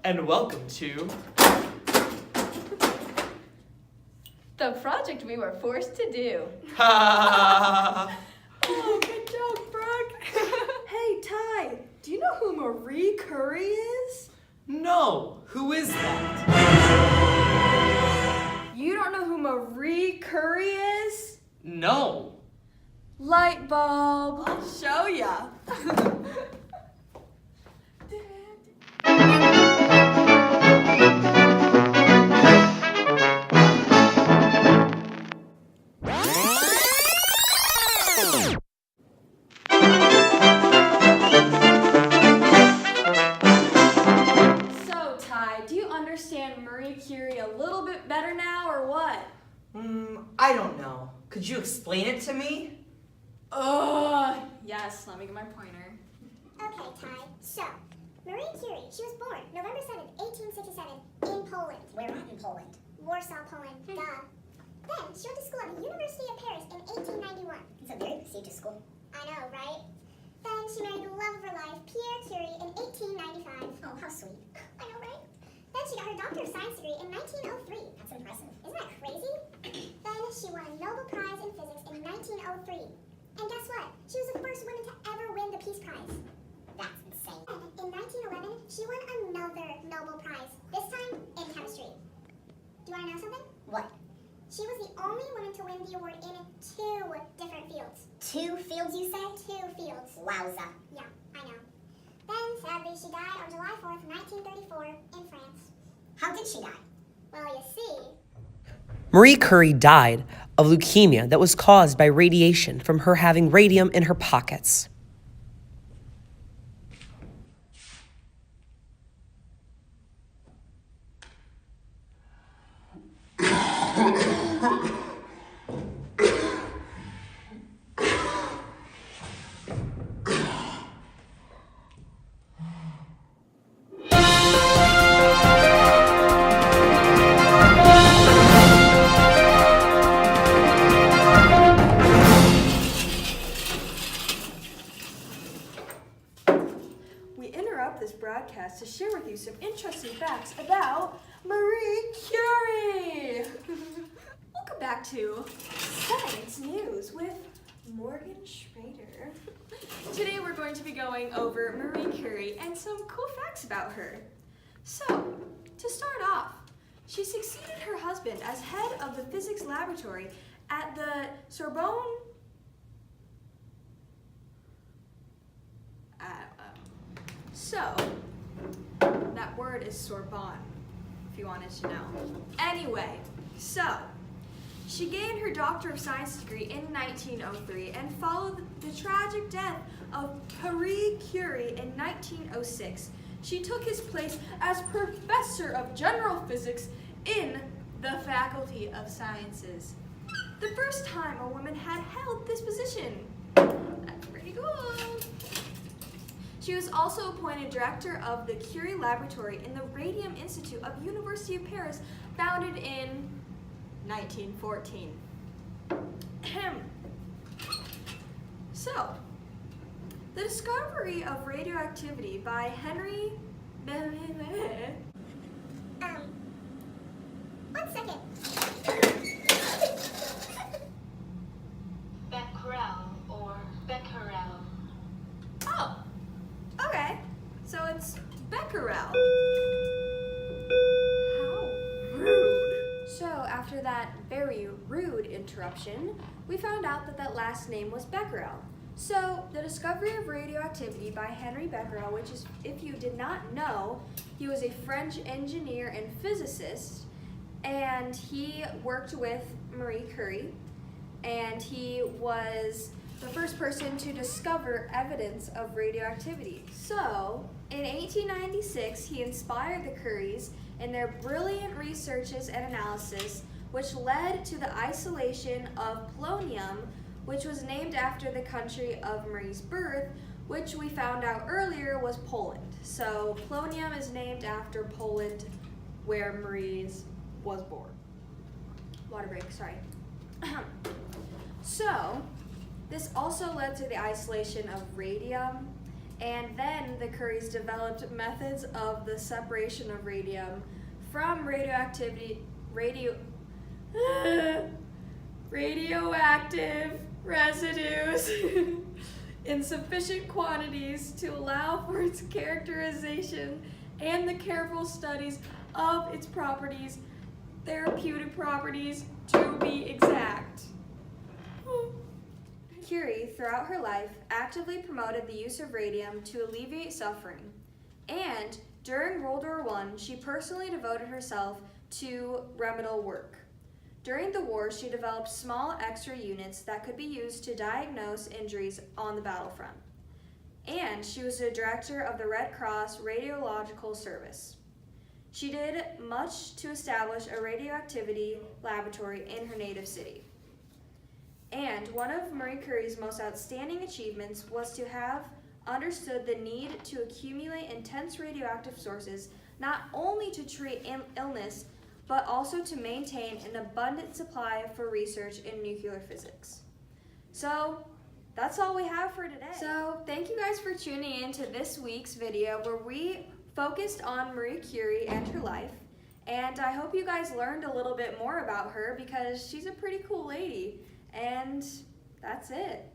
and welcome to the project we were forced to do. Ha! Oh, good job, Brooke. Hey, Ty, do you know who Marie Curie is? No, who is that? You don't know who Marie Curie is? No. Light bulb. I'll show ya. So, Ty, do you understand Marie Curie a little bit better now, or what? I don't know. Could you explain it to me? Yes, let me get my pointer. Okay, Ty. So, Marie Curie, she was born November 7th, 1867, in Poland. Where at in Poland? Warsaw, Poland. Duh. Then, she went to school at the University of Paris in 1891. It's a very prestigious school. I know, right? Then, she married the love of her life, Pierre Curie, in 1895. Oh, how sweet. I know, right? Then, she got her Doctor of Science degree in 1903. That's impressive. Isn't that crazy? Then, she won a Nobel Prize in Physics in 1903. And guess what? She was the first woman to ever win the Peace Prize. That's insane. And in 1911, she won another Nobel Prize, this time in chemistry. Do you want to know something? What? She was the only woman to win the award in 2 different fields. 2 fields, you say? 2 fields. Wowza. Yeah, I know. Then, sadly, she died on July 4th, 1934, in France. How did she die? Well, you see, Marie Curie died of leukemia that was caused by radiation from her having radium in her pockets. We interrupt this broadcast to share with you some interesting facts about Marie Curie. Welcome back to Science News with Morgan Schrader. Today we're going to be going over Marie Curie and some cool facts about her. So, to start off, she succeeded her husband as head of the physics laboratory at the Sorbonne. So, that word is Sorbonne, if you wanted to know. Anyway, so, she gained her Doctor of Science degree in 1903 and followed the tragic death of Pierre Curie in 1906. She took his place as Professor of General Physics in the Faculty of Sciences. The first time a woman had held this position. That's pretty cool. She was also appointed director of the Curie Laboratory in the Radium Institute of University of Paris, founded in 1914. So, the discovery of radioactivity by Henry. 1 second. Becquerel or Becquerel. Oh, okay. So it's Becquerel. How rude. So after that very rude interruption, we found out that that last name was Becquerel. So the discovery of radioactivity by Henry Becquerel, which is, if you did not know, he was a French engineer and physicist, and he worked with Marie Curie, and he was the first person to discover evidence of radioactivity. So, in 1896, he inspired the Curies in their brilliant researches and analysis, which led to the isolation of polonium, which was named after the country of Marie's birth, which we found out earlier was Poland. So, polonium is named after Poland, where Marie's was born. Water break, sorry. So, this also led to the isolation of radium And then the Curies developed methods of the separation of radium from radioactive residues in sufficient quantities to allow for its characterization and the careful studies of its properties, therapeutic properties to be exact. Curie, throughout her life, actively promoted the use of radium to alleviate suffering. And during World War I, she personally devoted herself to remedial work. During the war, she developed small X-ray units that could be used to diagnose injuries on the battlefront. And she was the director of the Red Cross Radiological Service. She did much to establish a radioactivity laboratory in her native city. And one of Marie Curie's most outstanding achievements was to have understood the need to accumulate intense radioactive sources not only to treat illness, but also to maintain an abundant supply for research in nuclear physics. So that's all we have for today. So thank you guys for tuning in to this week's video where we focused on Marie Curie and her life. And I hope you guys learned a little bit more about her because she's a pretty cool lady. And that's it.